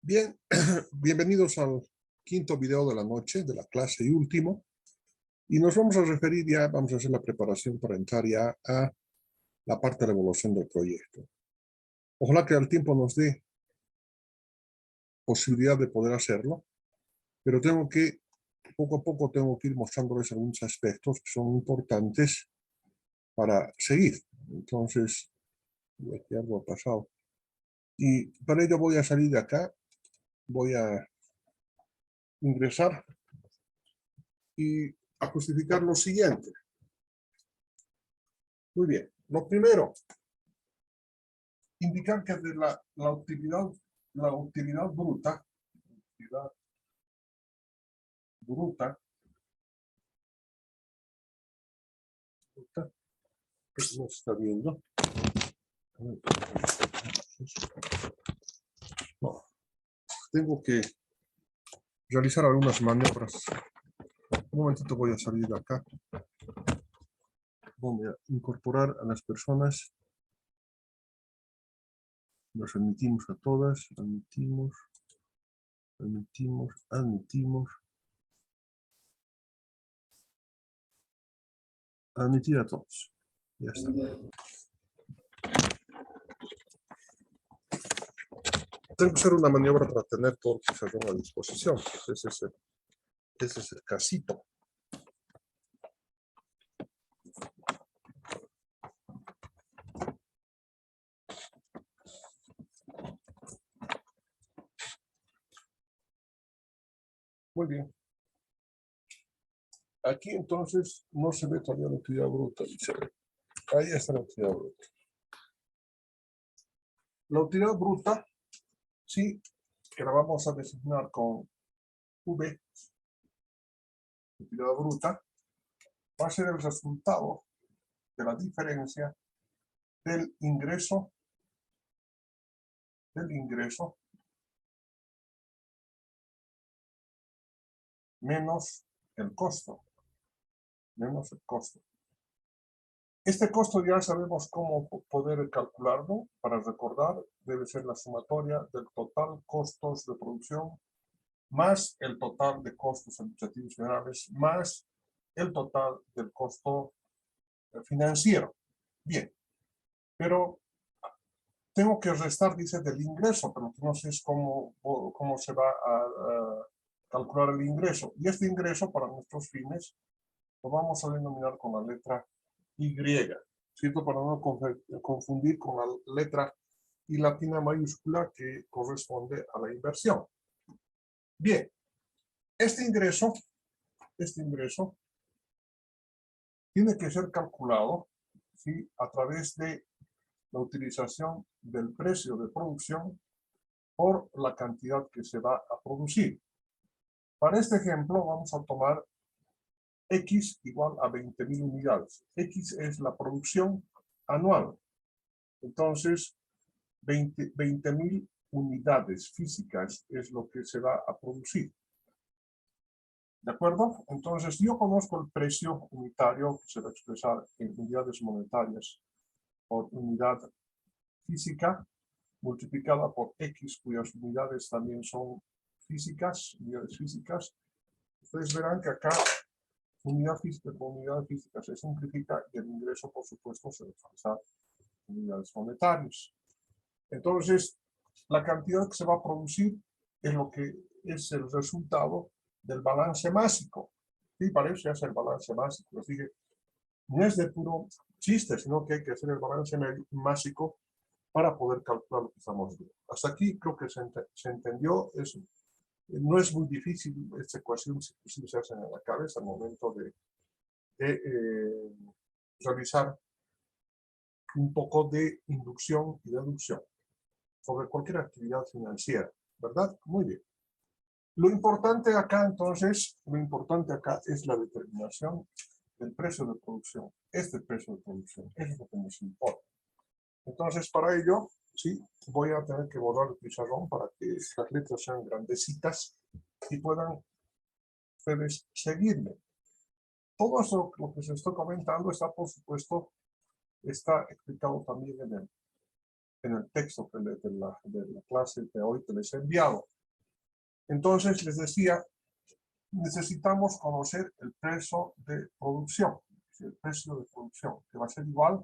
Bien, bienvenidos al quinto video de la noche de la clase y último. Y nos vamos a referir ya, vamos a hacer la preparación para entrar ya a la parte de la evaluación del proyecto. Ojalá que al tiempo nos dé posibilidad de poder hacerlo, pero poco a poco tengo que ir mostrándoles algunos aspectos que son importantes para seguir. Entonces, aquí algo ha pasado. Y para ello voy a salir de acá, voy a ingresar y a justificar lo siguiente. Muy bien, lo primero, indicar que de la utilidad bruta, que no se está viendo. No, tengo que realizar algunas maniobras. Un momentito, voy a salir de acá. Voy a incorporar a las personas. Nos admitimos a todas. Admitimos. Admitir a todos. Ya está. Tengo que hacer una maniobra para tener todo el pizarrón a disposición. Ese es el casito. Muy bien. Aquí entonces no se ve todavía la utilidad bruta. Ahí está la utilidad bruta. La utilidad bruta, sí, que la vamos a designar con V, utilidad bruta, va a ser el resultado de la diferencia del ingreso menos el costo. Este costo ya sabemos cómo poder calcularlo. Para recordar, debe ser la sumatoria del total costos de producción más el total de costos administrativos generales más el total del costo financiero. Bien, pero tengo que restar, dice, del ingreso, pero no sé cómo se va a calcular el ingreso. Y este ingreso, para nuestros fines, lo vamos a denominar con la letra Y, ¿cierto? Para no confundir con la letra I latina mayúscula que corresponde a la inversión. Bien, este ingreso tiene que ser calculado, ¿sí?, a través de la utilización del precio de producción por la cantidad que se va a producir. Para este ejemplo vamos a tomar X igual a 20.000 unidades. X es la producción anual. Entonces, 20.000 unidades físicas es lo que se va a producir. ¿De acuerdo? Entonces, yo conozco el precio unitario que se va a expresar en unidades monetarias por unidad física multiplicada por X, cuyas unidades también son unidades físicas. Ustedes verán que acá unidad física con unidad física se simplifica y el ingreso, por supuesto, se va a expresar en unidades monetarias. Entonces, la cantidad que se va a producir es lo que es el resultado del balance másico. Y para eso se hace el balance másico. Les dije, no es de puro chiste, sino que hay que hacer el balance másico para poder calcular lo que estamos viendo. Hasta aquí creo que se entendió. No es muy difícil esta ecuación, si se hace en la cabeza al momento de realizar un poco de inducción y deducción sobre cualquier actividad financiera, ¿verdad? Muy bien. Lo importante acá, entonces, es la determinación del precio de producción. Este precio de producción es lo que nos importa. Entonces, para ello, sí, voy a tener que borrar el pizarrón para que las letras sean grandecitas y puedan ustedes seguirme. Todo eso, lo que se está comentando, está, por supuesto, está explicado también en el texto de la clase de hoy que les he enviado. Entonces, les decía, necesitamos conocer el precio de producción, el precio de producción, que va a ser igual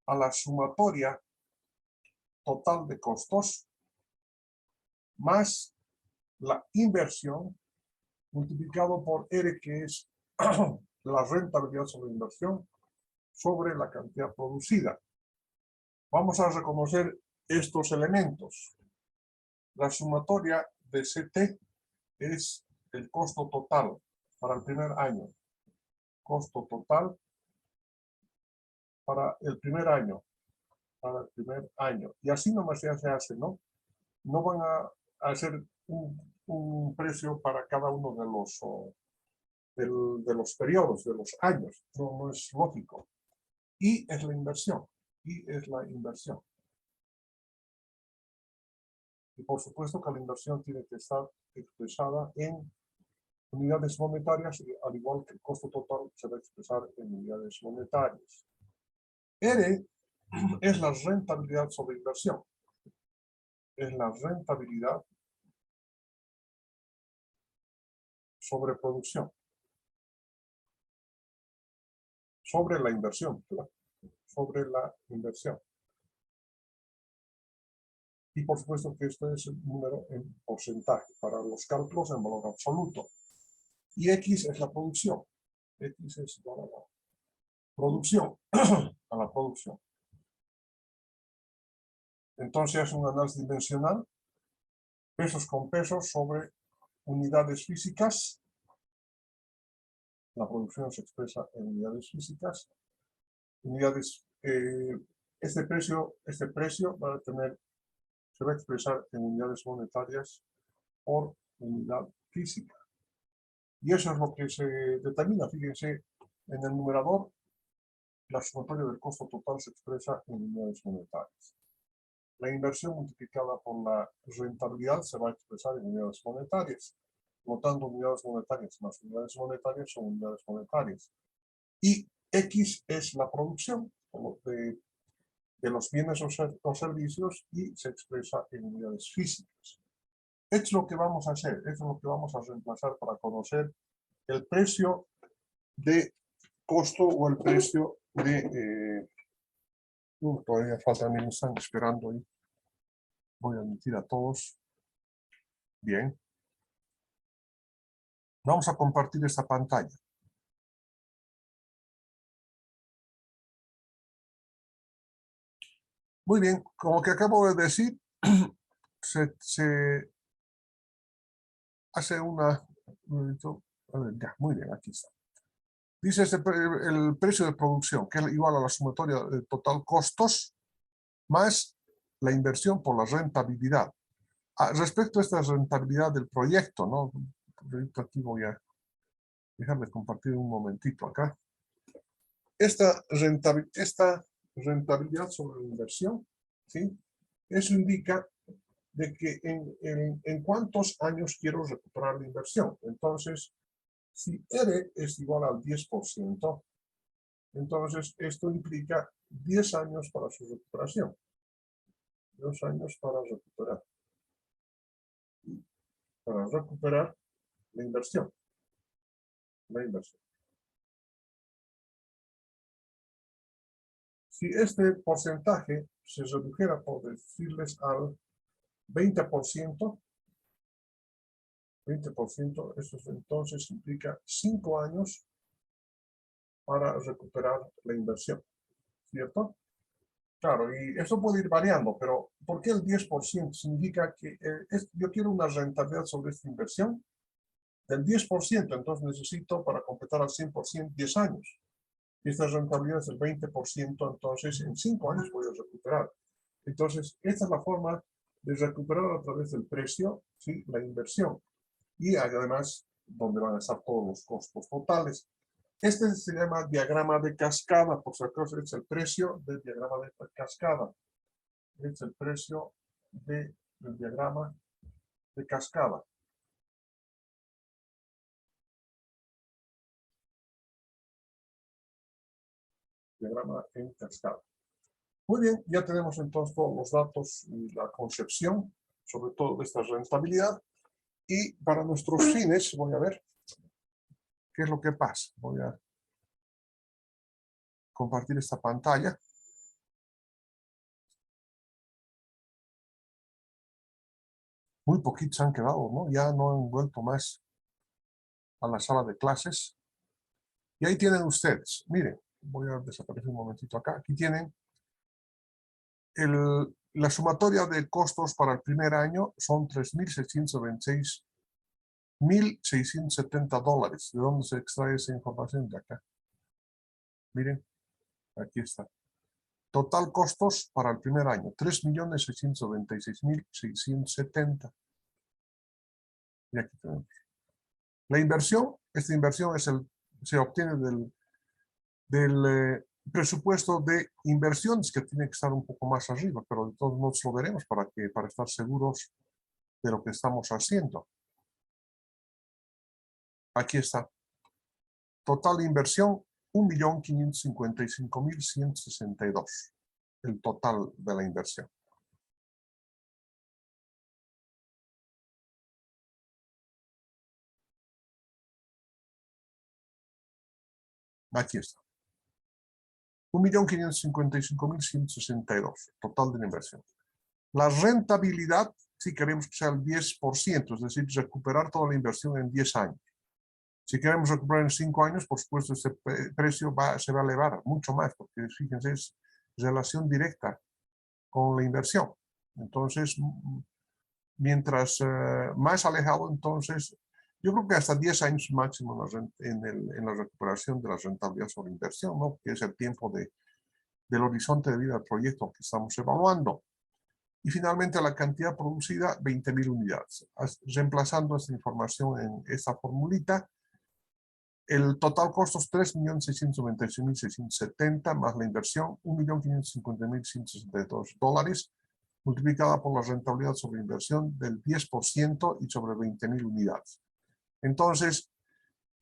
a la sumatoria total de costos más la inversión multiplicado por R, que es la rentabilidad sobre inversión sobre la cantidad producida. Vamos a reconocer estos elementos. La sumatoria de CT es el costo total para el primer año. Costo total para el primer año. Para el primer año. Y así nomás ya se hace, ¿no? No van a hacer un precio para cada uno de los periodos, de los años. No es lógico. Y es la inversión. Y es la inversión. Y por supuesto que la inversión tiene que estar expresada en unidades monetarias, al igual que el costo total se va a expresar en unidades monetarias. R es la rentabilidad sobre inversión. Es la rentabilidad sobre producción. Sobre la inversión, claro. Sobre la inversión. Y por supuesto que este es el número en porcentaje para los cálculos en valor absoluto. Y X es la producción. X es igual a la producción. A la producción. Entonces es un análisis dimensional, pesos con pesos sobre unidades físicas. La producción se expresa en unidades físicas. Unidades, este precio va a tener, se va a expresar en unidades monetarias por unidad física. Y eso es lo que se determina. Fíjense, en el numerador, la sumatoria del costo total se expresa en unidades monetarias. La inversión multiplicada por la rentabilidad se va a expresar en unidades monetarias. Notando unidades monetarias más unidades monetarias son unidades monetarias. Y X es la producción de los bienes o servicios y se expresa en unidades físicas. Esto es lo que vamos a hacer, esto es lo que vamos a reemplazar para conocer el precio de costo o el precio de... todavía faltan, me están esperando ahí. Voy a admitir a todos. Bien. Vamos a compartir esta pantalla. Muy bien, como que acabo de decir, se hace una... Ya, muy bien, aquí está. Dice el precio de producción, que es igual a la sumatoria de total costos más la inversión por la rentabilidad. Respecto a esta rentabilidad del proyecto, ¿no? Aquí voy a dejar de compartir un momentito acá. Esta rentabilidad sobre la inversión, ¿sí? Eso indica de que en cuántos años quiero recuperar la inversión. Entonces, si R es igual al 10%, entonces esto implica 10 años para su recuperación. 2 años para recuperar. Para recuperar la inversión. La inversión. Si este porcentaje se redujera, por decirles, al 20%, eso entonces implica 5 años para recuperar la inversión, ¿cierto? Claro, y eso puede ir variando, pero ¿por qué el 10%? Significa que yo quiero una rentabilidad sobre esta inversión del 10%, entonces necesito para completar al 100% 10 años. Y esta rentabilidad es del 20%, entonces en 5 años voy a recuperar. Entonces, esta es la forma de recuperar a través del precio, ¿sí? La inversión. Y además, donde van a estar todos los costos totales. Este se llama diagrama de cascada, por si acaso es el precio del diagrama de cascada. Es el precio del diagrama de cascada. Diagrama en cascada. Muy bien, ya tenemos entonces todos los datos y la concepción, sobre todo de esta rentabilidad. Y para nuestros fines, voy a ver qué es lo que pasa. Voy a compartir esta pantalla. Muy poquitos han quedado, ¿no? Ya no han vuelto más a la sala de clases. Y ahí tienen ustedes. Miren, voy a desaparecer un momentito acá. Aquí tienen la sumatoria de costos para el primer año son $3.626.670. ¿De dónde se extrae esa información? De acá. Miren, aquí está. Total costos para el primer año, $3.626.670. Y aquí tenemos. La inversión, esta inversión se obtiene del presupuesto de inversiones, que tiene que estar un poco más arriba, pero de todos modos lo veremos para estar seguros de lo que estamos haciendo. Aquí está. Total inversión, $1.555.162. El total de la inversión. Aquí está. 1.555.162. Total de la inversión. La rentabilidad, si queremos que sea el 10%, es decir, recuperar toda la inversión en 10 años. Si queremos recuperar en 5 años, por supuesto, este precio se va a elevar mucho más, porque fíjense, es relación directa con la inversión. Entonces, mientras más alejado, entonces, yo creo que hasta 10 años máximo en la recuperación de la rentabilidad sobre inversión, ¿no? Que es el tiempo del horizonte de vida del proyecto que estamos evaluando. Y finalmente la cantidad producida, 20.000 unidades. Reemplazando esta información en esta formulita, el total costos $3.696.670 más la inversión $1.550.162 multiplicada por la rentabilidad sobre inversión del 10% y sobre 20.000 unidades. Entonces,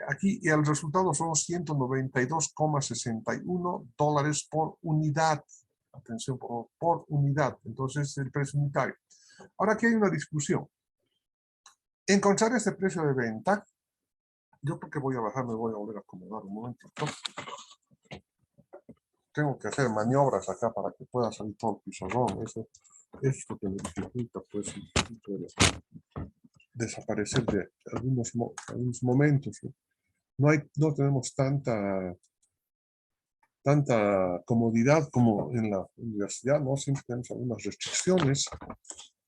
aquí el resultado son $192,61 por unidad. Atención, por unidad. Entonces, el precio unitario. Ahora aquí hay una discusión. Encontrar este precio de venta, yo creo que voy a bajar, me voy a volver a acomodar un momento. Tengo que hacer maniobras acá para que pueda salir todo el pizarrón. Eso es lo que me dificulta, pues, desaparecer de algunos momentos. No tenemos tanta comodidad como en la universidad, ¿no? Siempre tenemos algunas restricciones,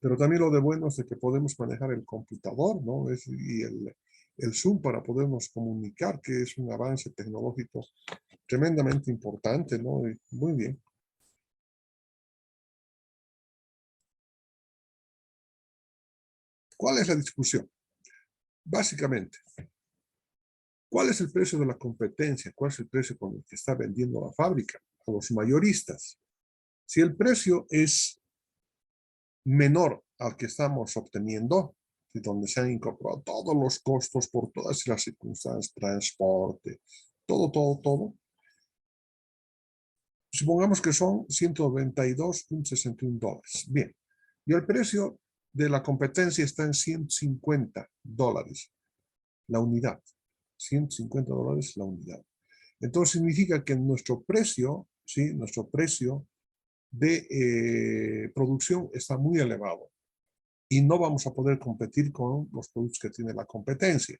pero también lo de bueno es de que podemos manejar el computador, ¿no? Y el Zoom para podernos comunicar, que es un avance tecnológico tremendamente importante, ¿no? Y muy bien. ¿Cuál es la discusión? Básicamente, ¿cuál es el precio de la competencia? ¿Cuál es el precio con el que está vendiendo la fábrica a los mayoristas? Si el precio es menor al que estamos obteniendo, donde se han incorporado todos los costos por todas las circunstancias, transporte, todo, supongamos que son $192,61. Bien, y el precio de la competencia está en $150 la unidad. $150 la unidad. Entonces significa que nuestro precio, ¿sí? Nuestro precio de producción está muy elevado y no vamos a poder competir con los productos que tiene la competencia.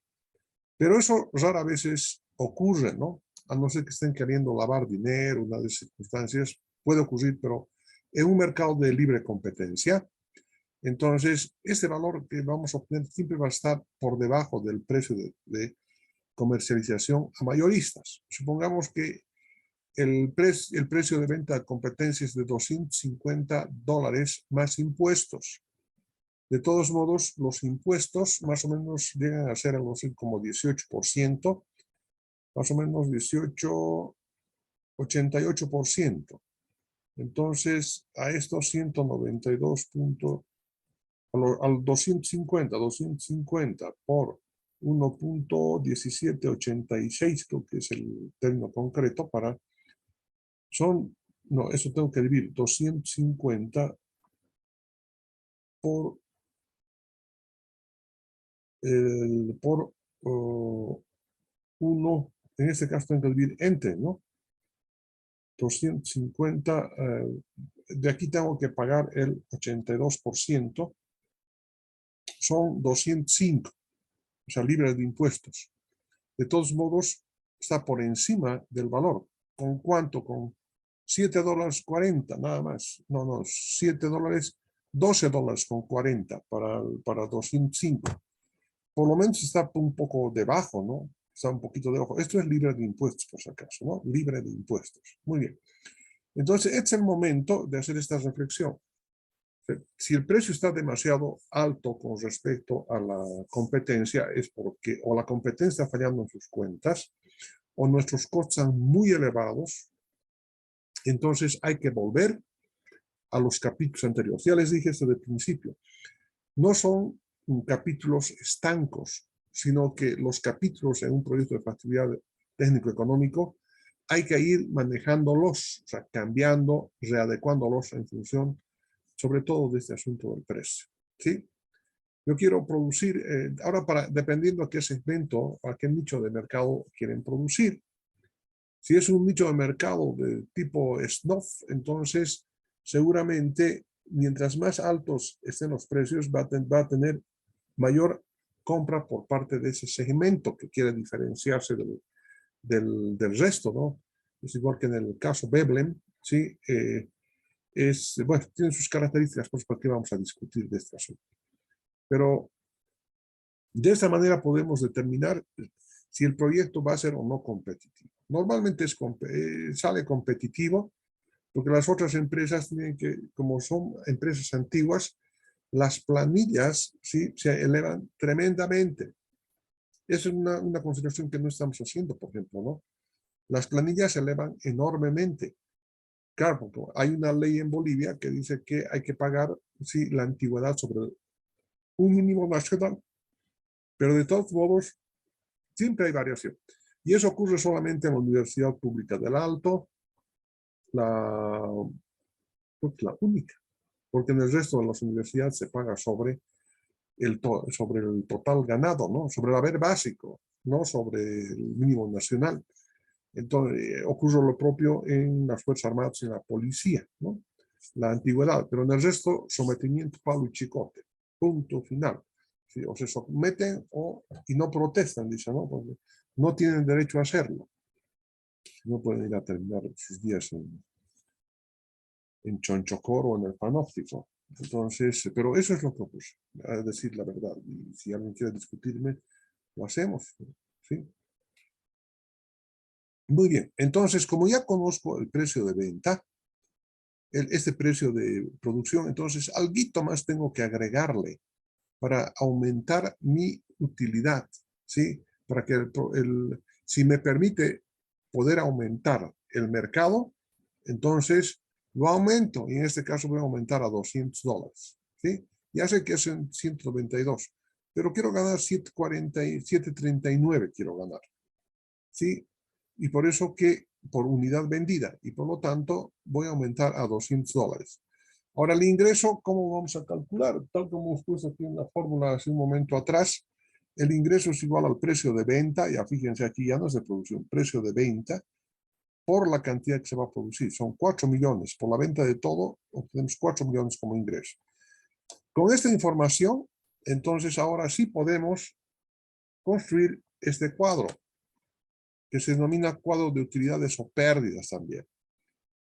Pero eso rara vez ocurre, ¿no? A no ser que estén queriendo lavar dinero, una de las circunstancias, puede ocurrir, pero en un mercado de libre competencia, entonces este valor que vamos a obtener siempre va a estar por debajo del precio de comercialización a mayoristas. Supongamos que el precio de venta a competencia es de $250 más impuestos. De todos modos, los impuestos más o menos llegan a ser algo así como 18%, más o menos 88%. Entonces, a estos 192 puntos, al 250 por 1.1786, creo que es el término concreto no, eso tengo que dividir, 250 por por 1, en este caso tengo que dividir entre, ¿no? 250, de aquí tengo que pagar el 82%, son 205, o sea, libre de impuestos. De todos modos, está por encima del valor. ¿Con cuánto? Con $7.40, nada más. No, $7, $12.40 para 205. Por lo menos está un poco debajo, ¿no? Está un poquito debajo. Esto es libre de impuestos, por si acaso, ¿no? Libre de impuestos. Muy bien. Entonces, este es el momento de hacer esta reflexión. Si el precio está demasiado alto con respecto a la competencia, es porque o la competencia está fallando en sus cuentas, o nuestros costos son muy elevados. Entonces hay que volver a los capítulos anteriores. Ya les dije esto de principio. No son capítulos estancos, sino que los capítulos en un proyecto de factibilidad técnico-económico hay que ir manejándolos, o sea, cambiando, readecuándolos en función, sobre todo de este asunto del precio. ¿Sí? Yo quiero producir, ahora dependiendo a qué segmento, a qué nicho de mercado quieren producir. Si es un nicho de mercado de tipo snuff, entonces seguramente mientras más altos estén los precios va a tener mayor compra por parte de ese segmento que quiere diferenciarse del resto, ¿no? Es igual que en el caso Veblen, ¿sí? Bueno, tiene sus características, pues, ¿por qué vamos a discutir de este asunto? Pero de esta manera podemos determinar si el proyecto va a ser o no competitivo. Normalmente sale competitivo porque las otras empresas tienen que, como son empresas antiguas, las planillas, ¿sí?, se elevan tremendamente. Esa es una consideración que no estamos haciendo, por ejemplo, ¿no? Las planillas se elevan enormemente. Claro, porque hay una ley en Bolivia que dice que hay que pagar, sí, la antigüedad sobre un mínimo nacional, pero de todos modos siempre hay variación. Y eso ocurre solamente en la Universidad Pública del Alto, la única, porque en el resto de las universidades se paga sobre el total ganado, ¿no? Sobre el haber básico, no sobre el mínimo nacional. Entonces, ocurre lo propio en las Fuerzas Armadas y en la policía, ¿no? La antigüedad, pero en el resto, sometimiento, palo y chicote. Punto final. ¿Sí? O se someten y no protestan, dice, ¿no? Porque no tienen derecho a hacerlo. No pueden ir a terminar sus días en Chonchocoro o en el Panóptico. Entonces, pero eso es lo que ocurre, a decir la verdad. Y si alguien quiere discutirme, lo hacemos, ¿sí? Muy bien, entonces, como ya conozco el precio de venta, este precio de producción, entonces, algo más tengo que agregarle para aumentar mi utilidad, ¿sí? Para que si me permite poder aumentar el mercado, entonces lo aumento, y en este caso voy a aumentar a $200, ¿sí? Ya sé que es en 192, pero quiero ganar 739 quiero ganar, ¿sí? Y por eso que por unidad vendida, y por lo tanto voy a aumentar a $200. Ahora el ingreso, ¿cómo vamos a calcular? Tal como hemos puesto aquí en la fórmula hace un momento atrás, el ingreso es igual al precio de venta, ya fíjense aquí ya no es de producción, precio de venta, por la cantidad que se va a producir. Son 4 millones. Por la venta de todo, obtenemos 4 millones como ingreso. Con esta información, entonces ahora sí podemos construir este cuadro, que se denomina cuadro de utilidades o pérdidas también.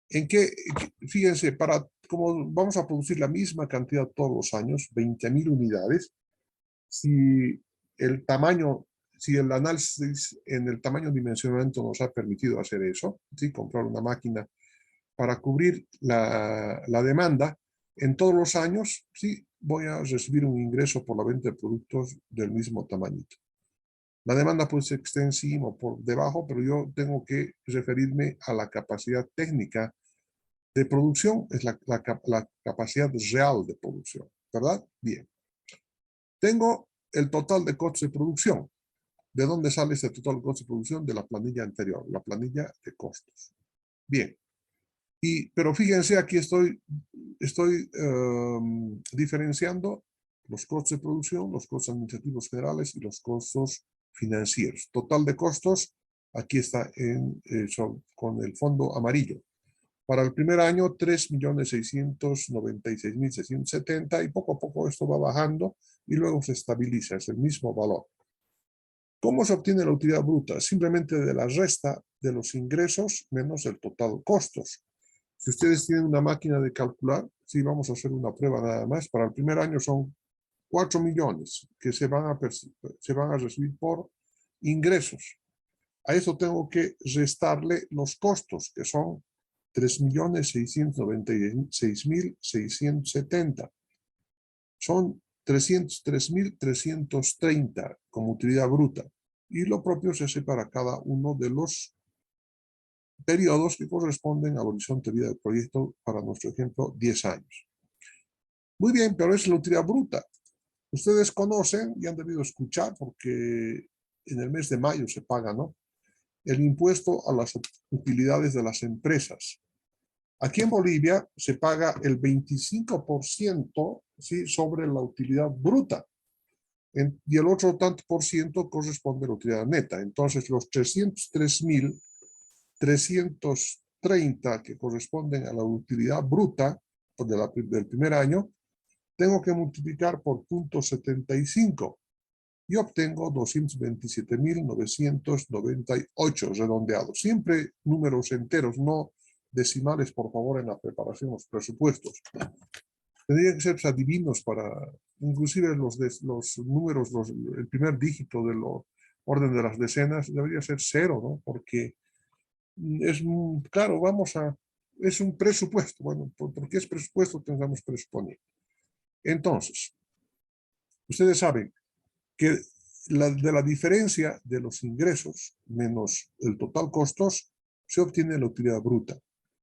En que, fíjense, como vamos a producir la misma cantidad todos los años, 20.000 unidades, si el tamaño, si el análisis en el tamaño de dimensionamiento nos ha permitido hacer eso, ¿sí? Comprar una máquina para cubrir la demanda, en todos los años, sí, voy a recibir un ingreso por la venta de productos del mismo tamañito. La demanda puede ser extensiva o por debajo, pero yo tengo que referirme a la capacidad técnica de producción, es la capacidad real de producción, ¿verdad? Bien. Tengo el total de costos de producción. ¿De dónde sale ese total de costos de producción? De la planilla anterior, la planilla de costos. Bien. Pero fíjense, aquí estoy diferenciando los costos de producción, los costos administrativos generales y los costos financieros. Total de costos, aquí está con el fondo amarillo. Para el primer año, 3.696.670 y poco a poco esto va bajando y luego se estabiliza, es el mismo valor. ¿Cómo se obtiene la utilidad bruta? Simplemente de la resta de los ingresos menos el total costos. Si ustedes tienen una máquina de calcular, sí, vamos a hacer una prueba nada más. Para el primer año son 4 millones que se van a recibir por ingresos. A eso tengo que restarle los costos, que son 3.696.670. Son 303.330 como utilidad bruta. Y lo propio se hace para cada uno de los periodos que corresponden al horizonte de vida del proyecto, para nuestro ejemplo, 10 años. Muy bien, pero es la utilidad bruta. Ustedes conocen y han debido escuchar, porque en el mes de mayo se paga, ¿no?, el impuesto a las utilidades de las empresas. Aquí en Bolivia se paga el 25%, ¿sí?, sobre la utilidad bruta. Y el otro tanto por ciento corresponde a la utilidad neta. Entonces, los 303.330 que corresponden a la utilidad bruta del primer año, tengo que multiplicar por 0.75 y obtengo 227.998 redondeados. Siempre números enteros, no decimales, por favor, en la preparación de los presupuestos. Tendrían que ser adivinos para, inclusive los números, el primer dígito del orden de las decenas debería ser 0, ¿no? Porque es, claro, es un presupuesto. Bueno, porque es presupuesto, tengamos que presuponer. Entonces, ustedes saben que de la diferencia de los ingresos menos el total costos se obtiene la utilidad bruta.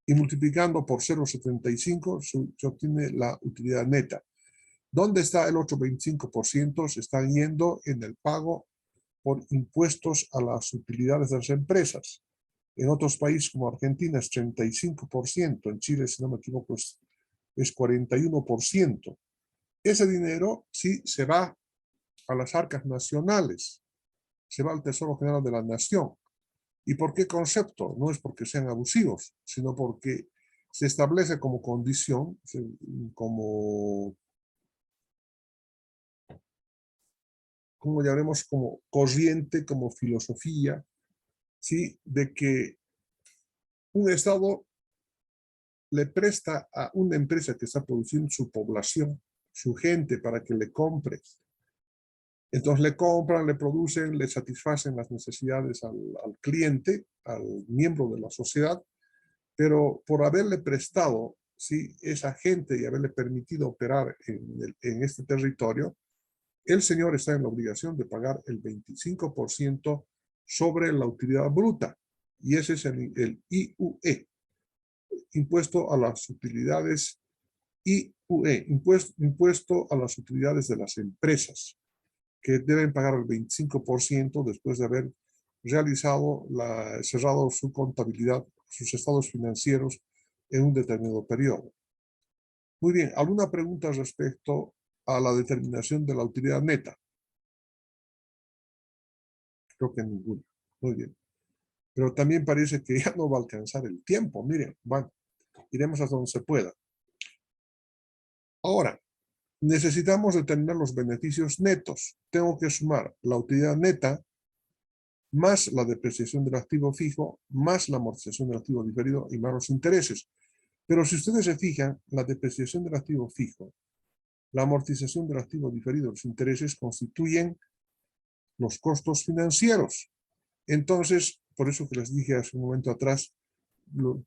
Y multiplicando por 0.75 se obtiene la utilidad neta. ¿Dónde está el otro 25%? Se están yendo en el pago por impuestos a las utilidades de las empresas. En otros países como Argentina es 35%, en Chile, si no me equivoco, es 41%. Ese dinero sí se va a las arcas nacionales, se va al Tesoro General de la Nación. ¿Y por qué concepto? No es porque sean abusivos, sino porque se establece como condición, como llamaremos, como corriente, como filosofía, ¿sí?, de que un Estado le presta a una empresa que está produciendo su población, su gente, para que le compre. Entonces le compran, le producen, le satisfacen las necesidades al cliente, al miembro de la sociedad, pero por haberle prestado, ¿sí?, esa gente y haberle permitido operar en este territorio, el señor está en la obligación de pagar el 25% sobre la utilidad bruta. Y ese es el IUE, impuesto a las utilidades, IUE, impuesto a las utilidades de las empresas, que deben pagar el 25% después de haber cerrado su contabilidad, sus estados financieros en un determinado periodo. Muy bien, ¿alguna pregunta respecto a la determinación de la utilidad neta? Creo que ninguna. Muy bien. Pero también parece que ya no va a alcanzar el tiempo. Miren, bueno, iremos hasta donde se pueda. Ahora, necesitamos determinar los beneficios netos. Tengo que sumar la utilidad neta más la depreciación del activo fijo, más la amortización del activo diferido y más los intereses. Pero si ustedes se fijan, la depreciación del activo fijo, la amortización del activo diferido, los intereses constituyen los costos financieros. Entonces, por eso que les dije hace un momento atrás,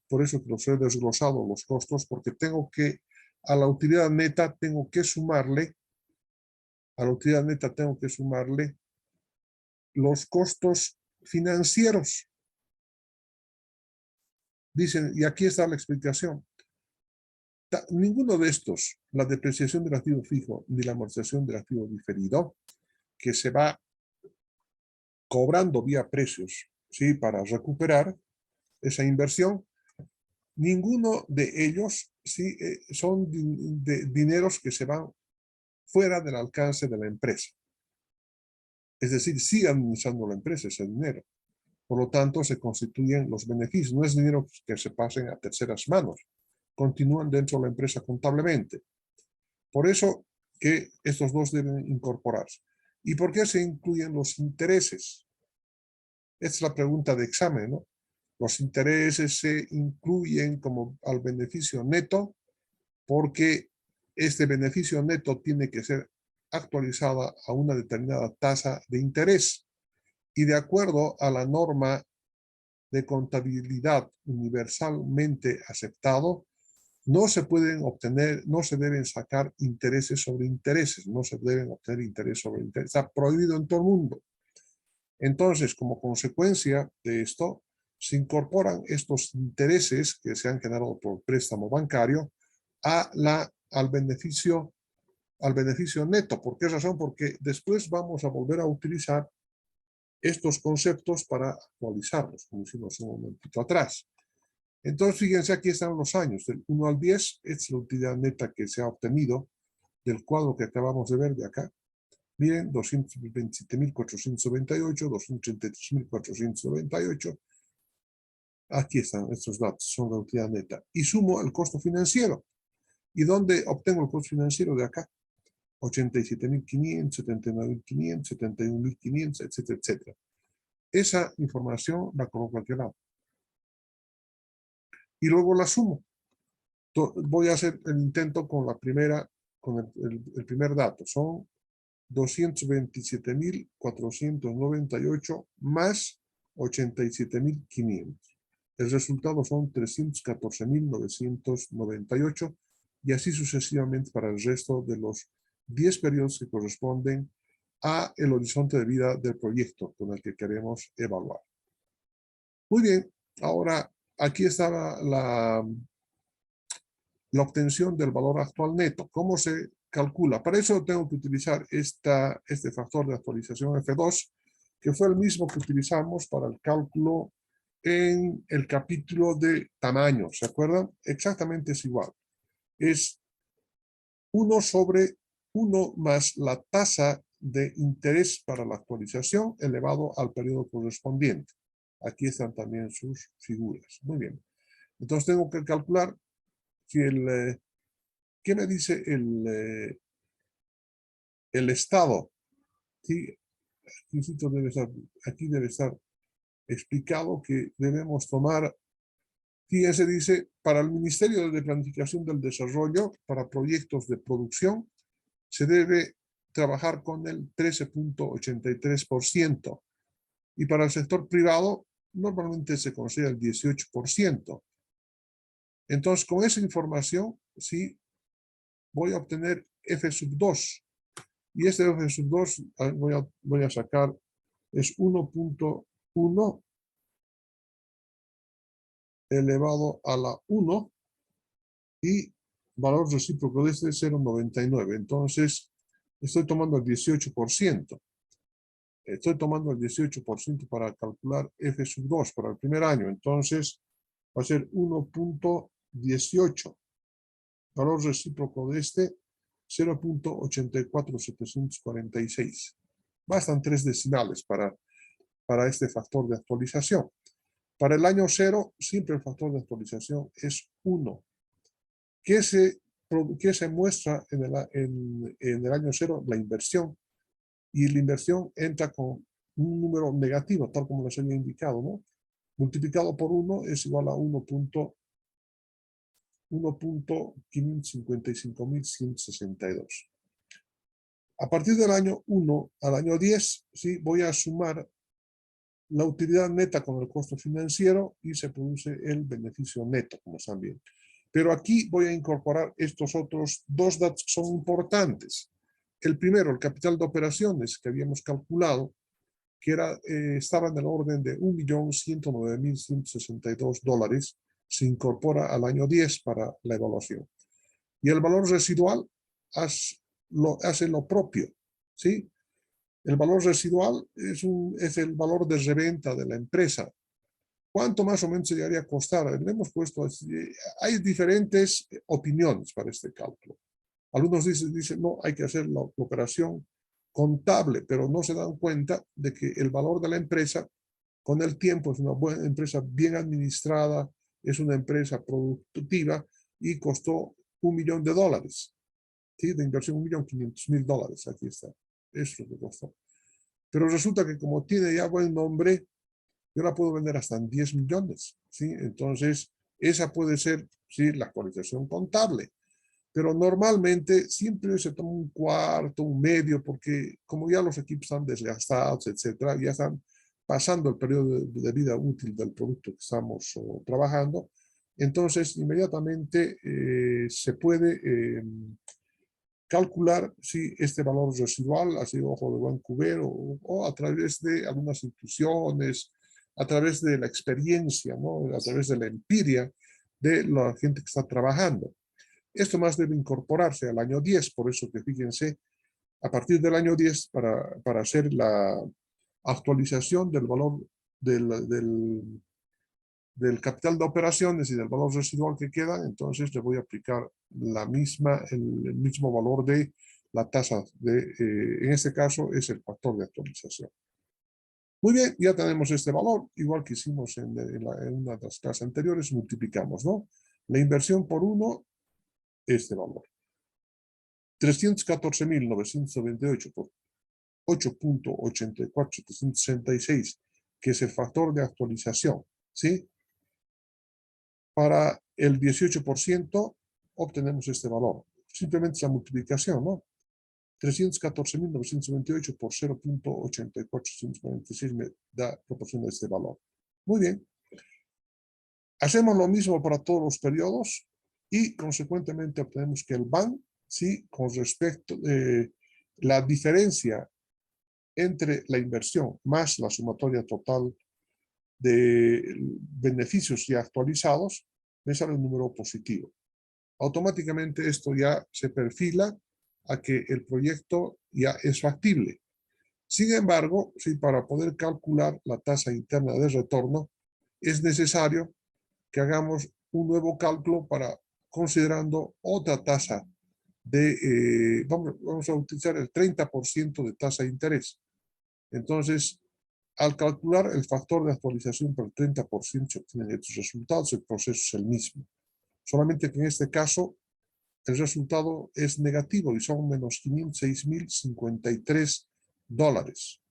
por eso que los he desglosado los costos, porque tengo que, a la utilidad neta tengo que sumarle, los costos financieros. Dicen, y aquí está la explicación. Ninguno de estos, la depreciación del activo fijo ni la amortización del activo diferido, que se va cobrando vía precios, ¿sí?, para recuperar esa inversión, ninguno de ellos, ¿sí?, son dineros que se van fuera del alcance de la empresa. Es decir, sigue administrando la empresa ese dinero. Por lo tanto, se constituyen los beneficios. No es dinero que se pasen a terceras manos. Continúan dentro de la empresa contablemente. Por eso que estos dos deben incorporarse. ¿Y por qué se incluyen los intereses? Esta es la pregunta de examen, ¿no? Los intereses se incluyen como al beneficio neto porque este beneficio neto tiene que ser actualizada a una determinada tasa de interés y de acuerdo a la norma de contabilidad universalmente aceptado, no se pueden obtener, no se deben sacar intereses sobre intereses, no se deben obtener intereses sobre intereses. Está prohibido en todo el mundo. Entonces, como consecuencia de esto, se incorporan estos intereses que se han generado por préstamo bancario al beneficio neto. ¿Por qué razón? Porque después vamos a volver a utilizar estos conceptos para actualizarlos, como hicimos un momentito atrás. Entonces, fíjense, aquí están los años, del 1 al 10, esta es la utilidad neta que se ha obtenido del cuadro que acabamos de ver de acá. Miren, 227.498, 233.498. Aquí están estos datos, son la utilidad neta. Y sumo el costo financiero. ¿Y dónde obtengo el costo financiero de acá? 87.500, 79.500, 71.500, etcétera, etcétera. Esa información la coloco aquí al lado. Y luego la sumo. Voy a hacer el intento con la primera, con el primer dato. Son 227.498 más 87.500. El resultado son 314.998 y así sucesivamente para el resto de los 10 periodos que corresponden a el horizonte de vida del proyecto con el que queremos evaluar. Muy bien, ahora aquí está la obtención del valor actual neto. ¿Cómo se calcula? Para eso tengo que utilizar este factor de actualización F2, que fue el mismo que utilizamos para el cálculo en el capítulo de tamaño. ¿Se acuerdan? Exactamente es igual. Es 1 sobre 1 más la tasa de interés para la actualización elevado al periodo correspondiente. Aquí están también sus figuras. Muy bien. Entonces tengo que calcular si ¿qué me dice el estado? ¿Sí? Aquí debe estar explicado que debemos tomar, fíjense, dice, para el Ministerio de Planificación del Desarrollo, para proyectos de producción, se debe trabajar con el 13.83%. Y para el sector privado, normalmente se considera el 18%. Entonces, con esa información, sí, voy a obtener F sub 2. Y este F sub 2 voy a sacar, es 1.1 elevado a la 1 y valor recíproco de este es 0.99. Entonces, estoy tomando el 18%. Estoy tomando el 18% para calcular F sub 2 para el primer año. Entonces, va a ser 1.18. Valor recíproco de este, 0.84746. Bastan 3 decimales para este factor de actualización. Para el año 0, siempre el factor de actualización es 1. ¿Qué se muestra en el año 0? La inversión. Y la inversión entra con un número negativo, tal como les había indicado, ¿no? Multiplicado por 1 es igual a 1.555.162. A partir del año 1 al año 10, ¿sí? Voy a sumar la utilidad neta con el costo financiero y se produce el beneficio neto, como están viendo. Pero aquí voy a incorporar estos otros dos datos que son importantes. El primero, el capital de operaciones que habíamos calculado, que estaba en el orden de $1.109.162, se incorpora al año 10 para la evaluación. Y el valor residual hace lo propio, ¿sí? El valor residual es el valor de reventa de la empresa. ¿Cuánto más o menos se llegaría a costar? Le hemos puesto, hay diferentes opiniones para este cálculo. Algunos dicen, no, hay que hacer la operación contable, pero no se dan cuenta de que el valor de la empresa con el tiempo es una buena empresa bien administrada, es una empresa productiva y costó $1 millón, ¿sí? De inversión $1.500.000, aquí está, eso es lo que costó. Pero resulta que como tiene ya buen nombre, yo la puedo vender hasta en 10 millones, ¿sí? Entonces, esa puede ser, sí, la actualización contable. Pero normalmente siempre se toma un cuarto, un medio, porque como ya los equipos están desgastados, etcétera, ya están pasando el periodo de vida útil del producto que estamos trabajando, entonces inmediatamente se puede calcular si este valor residual ha sido ojo de buen cubero o a través de algunas instituciones, a través de la experiencia, ¿no? A través de la empiria de la gente que está trabajando. Esto más debe incorporarse al año 10, por eso que fíjense, a partir del año 10, para hacer la actualización del valor del capital de operaciones y del valor residual que queda, entonces le voy a aplicar el mismo valor de la tasa en este caso es el factor de actualización. Muy bien, ya tenemos este valor, igual que hicimos en una de las clases anteriores, multiplicamos, ¿no? La inversión por 1, este valor. 314.998 por 8.84766, que es el factor de actualización, ¿sí? Para el 18% obtenemos este valor. Simplemente es la multiplicación, ¿no? 314.998 por 0.84646 me da proporción de este valor. Muy bien. Hacemos lo mismo para todos los periodos y consecuentemente obtenemos que el BAN, sí, con respecto a la diferencia entre la inversión más la sumatoria total de beneficios ya actualizados, me sale un número positivo. Automáticamente esto ya se perfila a que el proyecto ya es factible. Sin embargo, sí, para poder calcular la tasa interna de retorno, es necesario que hagamos un nuevo cálculo para considerando otra tasa vamos a utilizar el 30% de tasa de interés. Entonces, al calcular el factor de actualización por el 30% se obtienen estos resultados, el proceso es el mismo. Solamente que en este caso el resultado es negativo y son menos $506.053.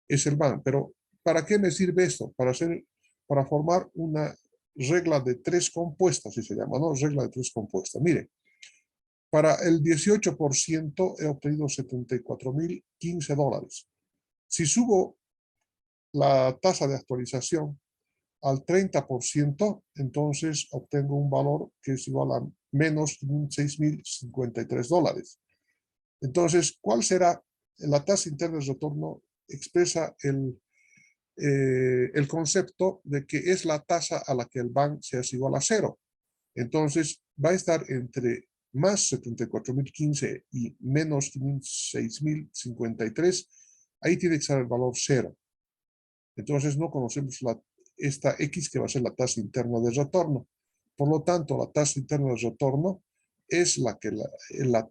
Es el BAN. Pero ¿para qué me sirve esto? Para formar una regla de 3 compuestas, así se llama, ¿no? Regla de 3 compuestas. Mire, para el 18% he obtenido $74.015. Si subo la tasa de actualización al 30%, entonces obtengo un valor que es igual a menos $506.053. Entonces, ¿cuál será la tasa interna de retorno? Expresa el concepto de que es la tasa a la que el BAN se hace igual a 0. Entonces, va a estar entre más 74.015 y menos 506.053. Ahí tiene que estar el valor 0. Entonces, no conocemos esta X que va a ser la tasa interna de retorno. Por lo tanto, la tasa interna de retorno es la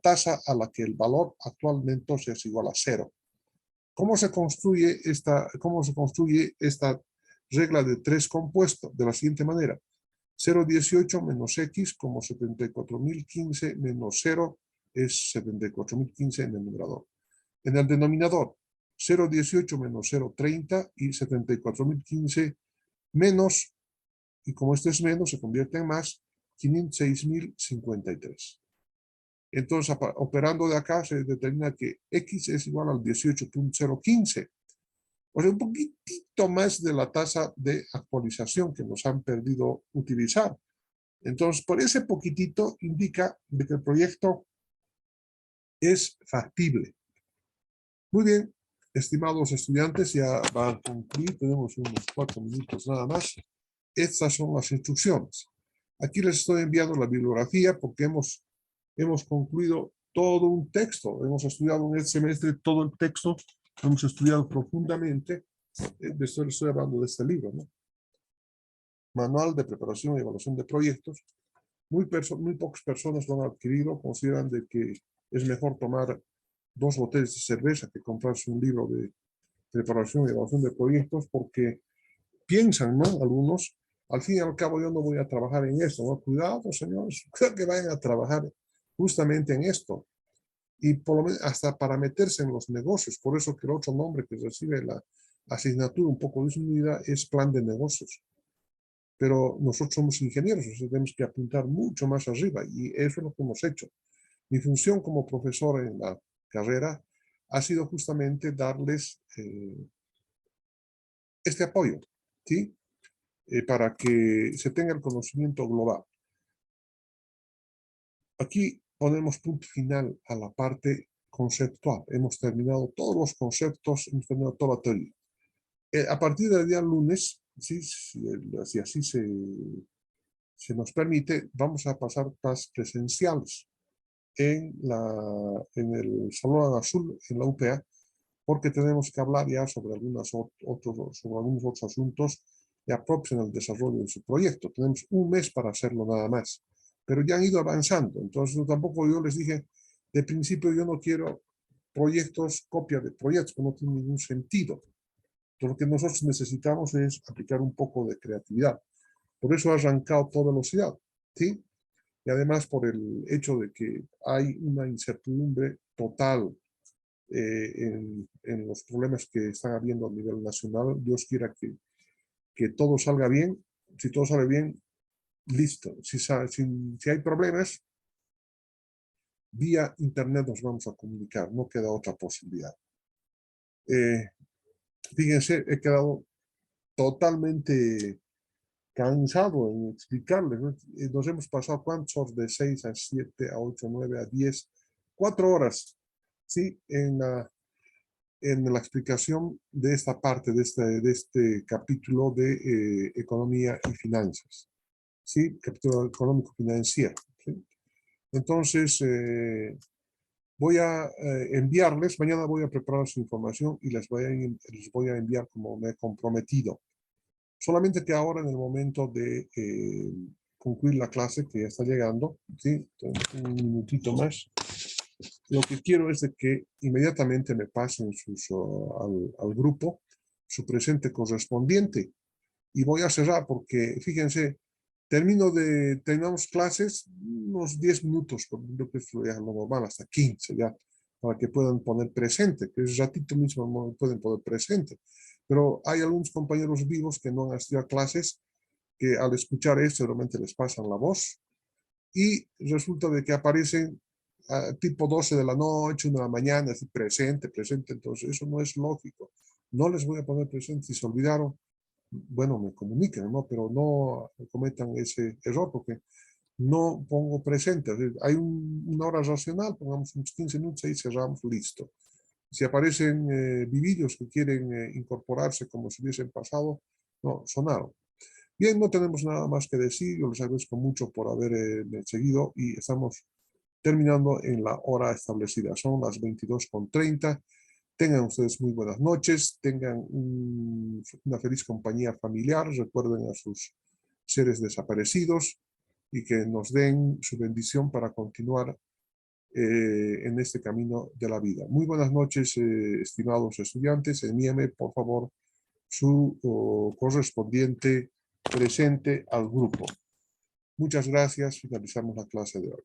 tasa a la que el valor actualmente es igual a 0. ¿Cómo se construye esta regla de 3 compuestos? De la siguiente manera. 0,18 menos X como 74.015 menos 0 es 74.015 en el numerador. En el denominador, 0,18 menos 0,30 y 74.015 menos, y como esto es menos, se convierte en más, 506.053. Entonces, operando de acá, se determina que X es igual al 18.015. O sea, un poquitito más de la tasa de actualización que nos han perdido utilizar. Entonces, por ese poquitito indica de que el proyecto es factible. Muy bien, estimados estudiantes, ya va a concluir, tenemos unos 4 minutos nada más. Estas son las instrucciones. Aquí les estoy enviando la bibliografía porque hemos concluido todo un texto. Hemos estudiado en este semestre todo el texto, hemos estudiado profundamente. Estoy hablando de este libro, ¿no? Manual de Preparación y Evaluación de Proyectos. Muy pocas personas lo han adquirido, consideran de que es mejor tomar 2 botellas de cerveza que comprarse un libro de preparación y evaluación de proyectos, porque piensan, ¿no? Algunos, al fin y al cabo yo no voy a trabajar en esto, ¿no? Cuidado, señores, cuidado que vayan a trabajar justamente en esto. Y por lo menos hasta para meterse en los negocios. Por eso que el otro nombre que recibe la asignatura un poco disminuida es plan de negocios. Pero nosotros somos ingenieros, o sea, tenemos que apuntar mucho más arriba y eso es lo que hemos hecho. Mi función como profesor en la carrera ha sido justamente darles este apoyo, ¿sí? Para que se tenga el conocimiento global. Aquí ponemos punto final a la parte conceptual. Hemos terminado todos los conceptos, hemos terminado toda la teoría. A partir del día lunes, ¿sí? Si así se nos permite, vamos a pasar clases presenciales en el Salón Azul, en la UPA, porque tenemos que hablar ya sobre algunos otros asuntos ya propios en el desarrollo de su proyecto. Tenemos un mes para hacerlo nada más, pero ya han ido avanzando. Entonces, tampoco yo les dije, de principio yo no quiero proyectos, copia de proyectos, que no tiene ningún sentido. Entonces, lo que nosotros necesitamos es aplicar un poco de creatividad. Por eso ha arrancado toda velocidad, ¿sí? Y además por el hecho de que hay una incertidumbre total en los problemas que están habiendo a nivel nacional. Dios quiera que todo salga bien. Si todo sale bien, listo. Si hay problemas, vía internet nos vamos a comunicar. No queda otra posibilidad. Fíjense, he quedado totalmente cansado en explicarles, ¿no? Nos hemos pasado cuántos de 6 a 7 a 8, 9 a 10, 4 horas, ¿sí? En la explicación de esta parte, de este capítulo de economía y finanzas, ¿sí? Capítulo económico financiero, ¿sí? Entonces, voy a enviarles, mañana voy a preparar su información y les voy a enviar como me he comprometido. Solamente que ahora en el momento de concluir la clase, que ya está llegando, ¿sí? Un minutito más, lo que quiero es de que inmediatamente me pasen al grupo su presente correspondiente. Y voy a cerrar porque, fíjense, terminamos clases unos 10 minutos, creo que es ya lo normal, hasta 15 ya, para que puedan poner presente, que es ratito mismo no pueden poner presente. Pero hay algunos compañeros vivos que no han asistido a clases, que al escuchar esto realmente les pasan la voz y resulta de que aparecen tipo 12 de la noche, 1 de la mañana, así presente, entonces eso no es lógico. No les voy a poner presente, si se olvidaron, bueno, me comunican, ¿no? Pero no cometan ese error porque no pongo presente. Hay una hora racional, pongamos unos 15 minutos y cerramos, listo. Si aparecen vivillos que quieren incorporarse como si hubiesen pasado, no, sonaron. Bien, no tenemos nada más que decir. Yo les agradezco mucho por haber seguido y estamos terminando en la hora establecida. Son las 22:30. Tengan ustedes muy buenas noches, tengan una feliz compañía familiar, recuerden a sus seres desaparecidos y que nos den su bendición para continuar en este camino de la vida. Muy buenas noches, estimados estudiantes. Envíenme, por favor, su correspondiente presente al grupo. Muchas gracias. Finalizamos la clase de hoy.